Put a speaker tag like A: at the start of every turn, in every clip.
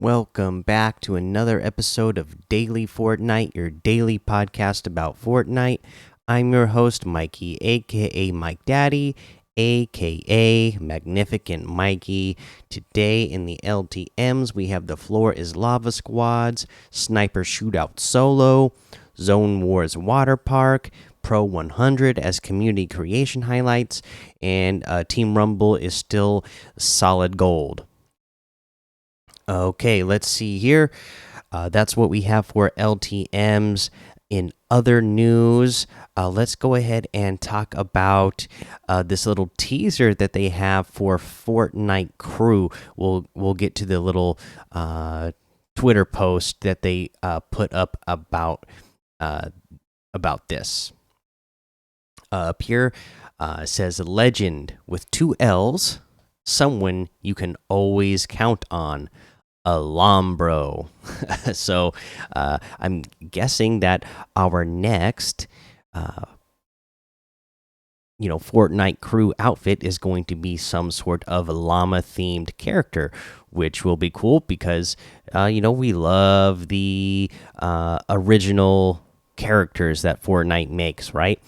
A: Welcome back to another episode of Daily Fortnite, your daily podcast about Fortnite. I'm your host, Mikey, aka Mike Daddy, aka Magnificent Mikey. Today in the LTMs, we have the Floor is Lava Squads, Sniper Shootout Solo, Zone Wars Water Park, Pro 100 as community creation highlights, and Team Rumble is still solid gold. Okay, let's see here. That's what we have for LTMs. In other news, let's go ahead and talk about this little teaser that they have for Fortnite Crew. We'll get to the little Twitter post that they put up about this. Up here says legend with two L's, someone you can always count on. Alhambro. So I'm guessing that our next Fortnite Crew outfit is going to be some sort of llama themed character, which will be cool because we love the original characters that Fortnite makes, right?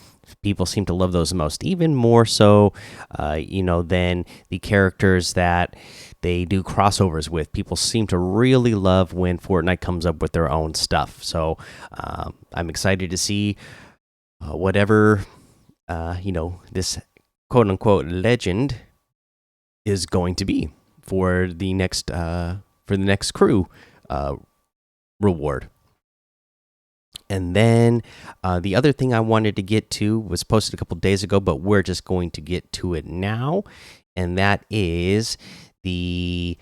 A: People seem to love those most, even more so than the characters that they do crossovers with. People seem to really love when Fortnite comes up with their own stuff. So I'm excited to see whatever this quote unquote legend is going to be for the next crew reward. And then the other thing I wanted to get to was posted a couple days ago, but we're just going to get to it now, and that is the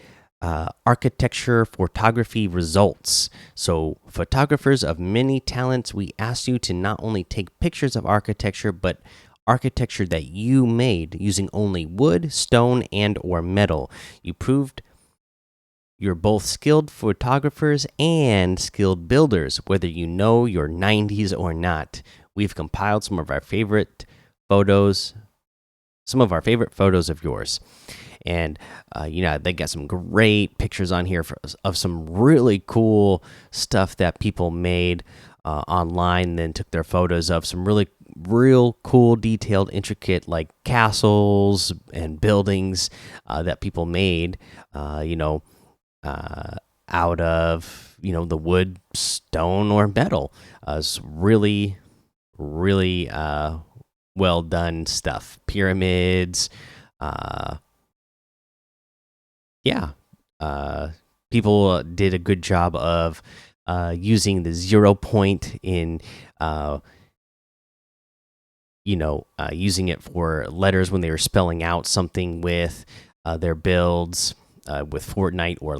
A: architecture photography results. So, photographers of many talents, we asked you to not only take pictures of architecture, but architecture that you made using only wood, stone, and/or metal. You proved you're both skilled photographers and skilled builders, whether you know your 90s or not. We've compiled some of our favorite photos of yours. And they got some great pictures on here of some really cool stuff that people made online, then took their photos of some real cool, detailed, intricate, like castles and buildings that people made out of the wood, stone, or metal. It's really well done stuff. Pyramids, people did a good job of using the 0 point in using it for letters when they were spelling out something with their builds. With Fortnite, or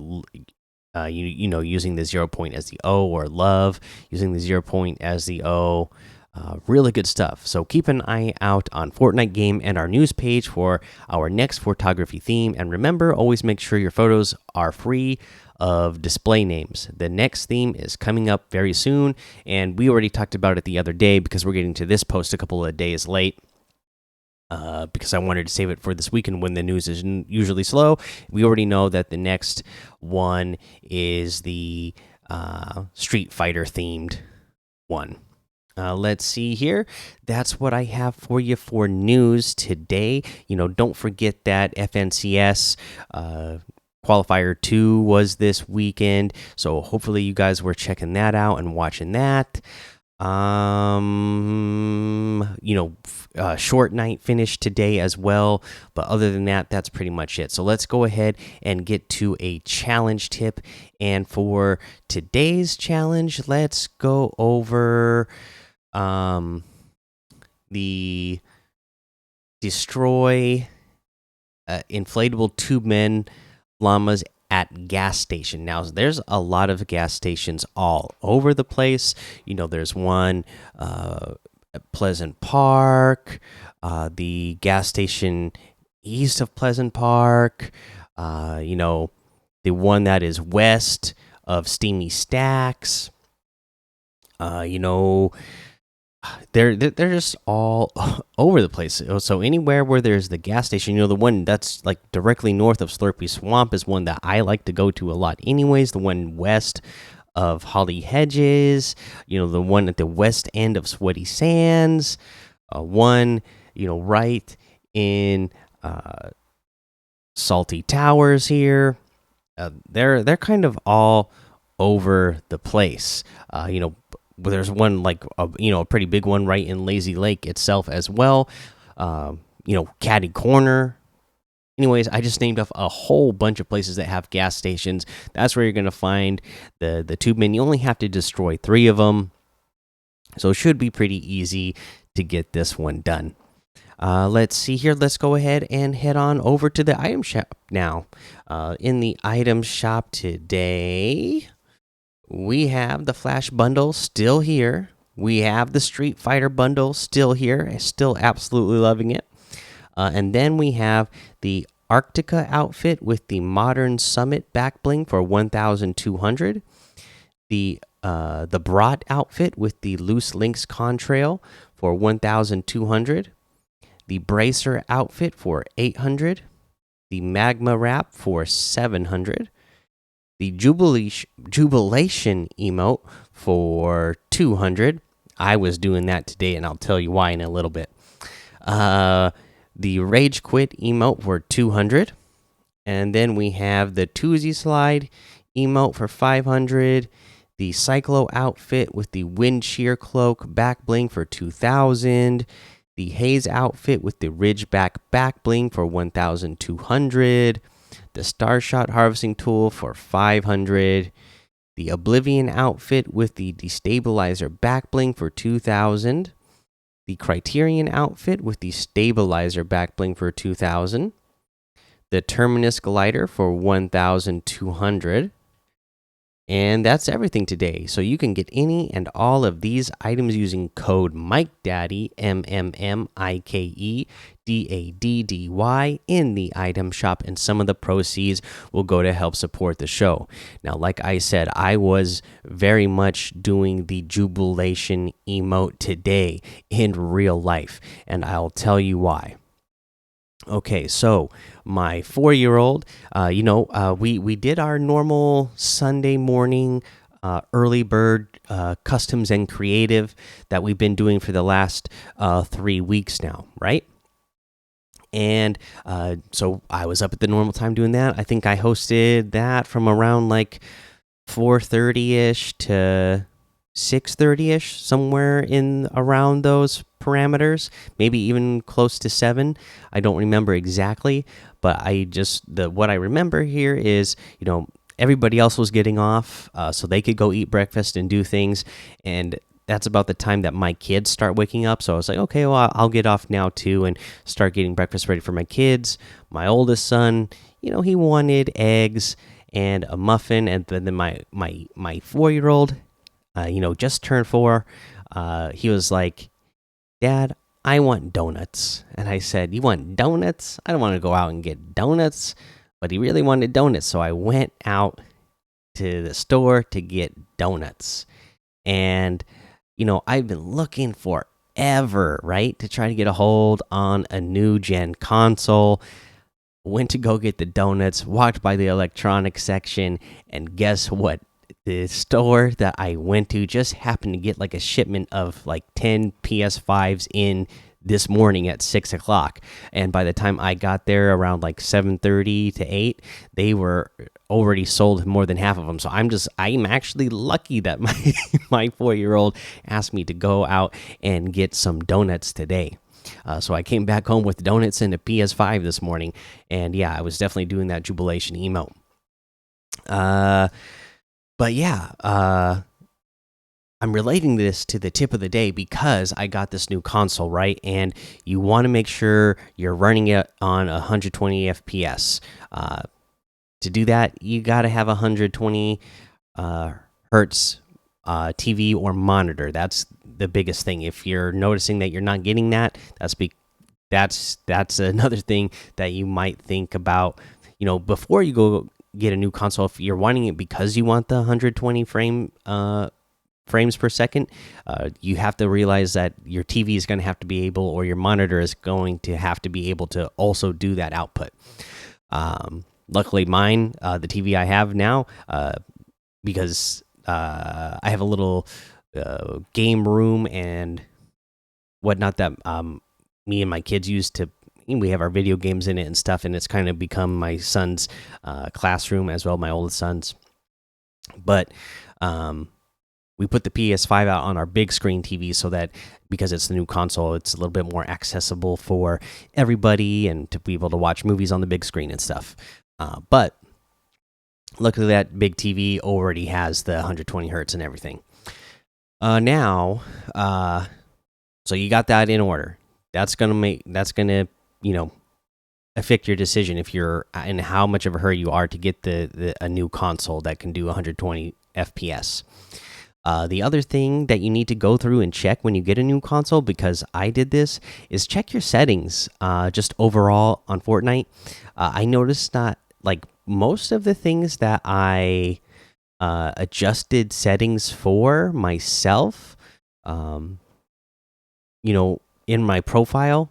A: using the 0 point as the O, or love using the 0 point as the O. Really good stuff. So keep an eye out on Fortnite Game and our news page for our next photography theme. And remember, always make sure your photos are free of display names. The next theme is coming up very soon, and we already talked about it the other day because we're getting to this post a couple of days late. Because I wanted to save it for this weekend when the news is usually slow. We already know that the next one is the Street Fighter themed one. Let's see here. That's what I have for you for news today. Don't forget that FNCS qualifier 2 was this weekend, so hopefully you guys were checking that out and watching that. Short night finished today as well, but other than that, that's pretty much it. So let's go ahead and get to a challenge tip. And for today's challenge, let's go over the destroy inflatable tube men llamas at gas station. Now, there's a lot of gas stations all over the place. There's one at Pleasant Park, the gas station east of Pleasant Park, the one that is west of Steamy Stacks. they're just all over the place. So anywhere where there's the gas station, the one that's like directly north of Slurpy Swamp is one that I like to go to a lot. Anyways, the one west of Holly Hedges, the one at the west end of Sweaty Sands, one right in Salty Towers here. They're kind of all over the place. There's one like a pretty big one right in Lazy Lake itself as well. Caddy Corner. Anyways, I just named off a whole bunch of places that have gas stations. That's where you're gonna find the tube men. You only have to destroy 3 of them, so it should be pretty easy to get this one done. Let's see here. Let's go ahead and head on over to the item shop now. In the item shop today, we have the Flash bundle still here. We have the Street Fighter bundle still here. Still absolutely loving it. And then we have the Arctica outfit with the Modern Summit back bling for 1,200. The Brat outfit with the Loose Links contrail for 1,200. The Bracer outfit for 800. The Magma wrap for 700. The Jubilation emote for 200. I was doing that today, and I'll tell you why in a little bit. The Rage Quit emote for 200. And then we have the Toozy Slide emote for 500. The Cyclo outfit with the Wind Shear Cloak back bling for 2,000. The Haze outfit with the Ridgeback back bling for 1,200. The Starshot harvesting tool for 500. The Oblivion outfit with the Destabilizer back bling for 2,000. The Criterion outfit with the Stabilizer back bling for 2,000. The Terminus glider for 1,200. And that's everything today. So you can get any and all of these items using code MikeDaddy, MMMIKEDADDY, in the item shop, and some of the proceeds will go to help support the show. Now, like I said, I was very much doing the Jubilation emote today in real life, and I'll tell you why. Okay, so my 4-year-old, we did our normal Sunday morning early bird customs and creative that we've been doing for the last 3 weeks now, right? And so I was up at the normal time doing that. I think I hosted that from around like 4:30ish to 6:30ish, somewhere in around those parameters, maybe even close to 7. I don't remember exactly, but what I remember here is, everybody else was getting off, so they could go eat breakfast and do things, and that's about the time that my kids start waking up. So I was like, okay, well, I'll get off now too and start getting breakfast ready for my kids. My oldest son, he wanted eggs and a muffin, and then my 4-year-old, just turned 4. He was like, Dad, I want donuts. And I said, you want donuts? I don't want to go out and get donuts. But he really wanted donuts. So I went out to the store to get donuts. And, I've been looking forever, right, to try to get a hold on a new gen console. Went to go get the donuts, walked by the electronics section, and guess what? The store that I went to just happened to get like a shipment of like 10 PS5s in this morning at 6 o'clock, and by the time I got there around like 7:30 to 8, they were already sold more than half of them. So I'm actually lucky that my 4-year-old asked me to go out and get some donuts today. So I came back home with donuts and a PS5 this morning, and yeah, I was definitely doing that Jubilation emote. But yeah, I'm relating this to the tip of the day because I got this new console, right? And you want to make sure you're running it on 120 FPS. To do that, you got to have 120 hertz TV or monitor. That's the biggest thing. If you're noticing that you're not getting that, that's another thing that you might think about. Before you go get a new console, if you're wanting it because you want the 120 frame frames per second, you have to realize that your TV is going to have to be able, or your monitor is going to have to be able to also do that output. Luckily, mine, the TV I have now, because I have a little game room and whatnot that me and my kids use to. We have our video games in it and stuff, and it's kind of become my son's classroom as well, my oldest son's. But we put the PS5 out on our big screen TV so that, because it's the new console, it's a little bit more accessible for everybody and to be able to watch movies on the big screen and stuff. But luckily, that big TV already has the 120 hertz and everything. Now, so you got that in order. That's gonna affect your decision if you're in how much of a hurry you are to get a new console that can do 120 FPS. The other thing that you need to go through and check when you get a new console, because I did this, is check your settings. Just overall on Fortnite, I noticed that like most of the things that I adjusted settings for myself, in my profile,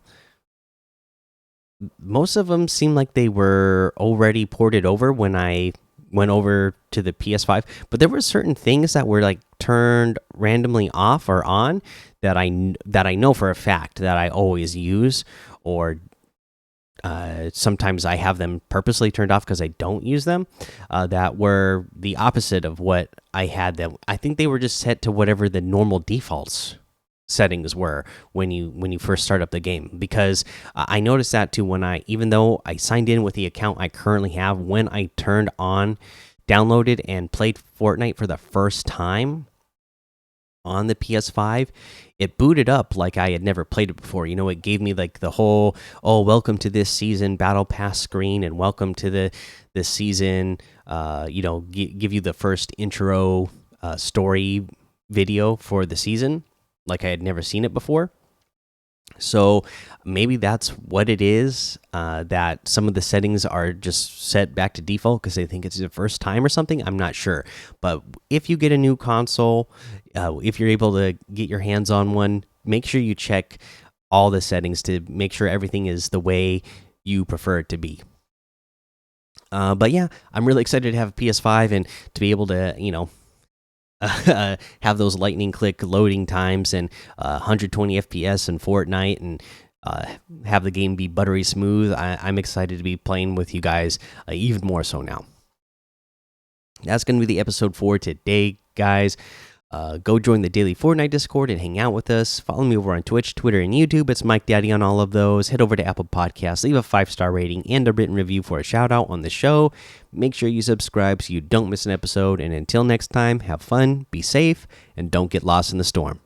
A: most of them seem like they were already ported over when I went over to the PS5. But there were certain things that were like turned randomly off or on that I know for a fact that I always use, or sometimes I have them purposely turned off because I don't use them. That were the opposite of what I had them. I think they were just set to whatever the normal defaults settings were when you first start up the game, because I noticed that too when even though I signed in with the account I currently have, when I downloaded and played Fortnite for the first time on the PS5, it booted up like I had never played it before. It gave me like the whole, oh, welcome to this season battle pass screen, and welcome to this season, give you the first intro story video for the season, like I had never seen it before. So maybe that's what it is, that some of the settings are just set back to default because they think it's the first time or something. I'm not sure. But if you get a new console, if you're able to get your hands on one, make sure you check all the settings to make sure everything is the way you prefer it to be. But yeah, I'm really excited to have a PS5 and to be able to, have those lightning click loading times and 120 FPS in Fortnite, and have the game be buttery smooth. I'm excited to be playing with you guys even more so now. That's going to be the episode for today, guys. Go join the daily Fortnite Discord and hang out with us. Follow me over on Twitch, Twitter, and YouTube. It's Mike Daddy on all of those. Head over to Apple Podcasts, leave a 5-star rating and a written review for a shout out on the show. Make sure you subscribe so you don't miss an episode. And until next time, have fun, be safe, and don't get lost in the storm.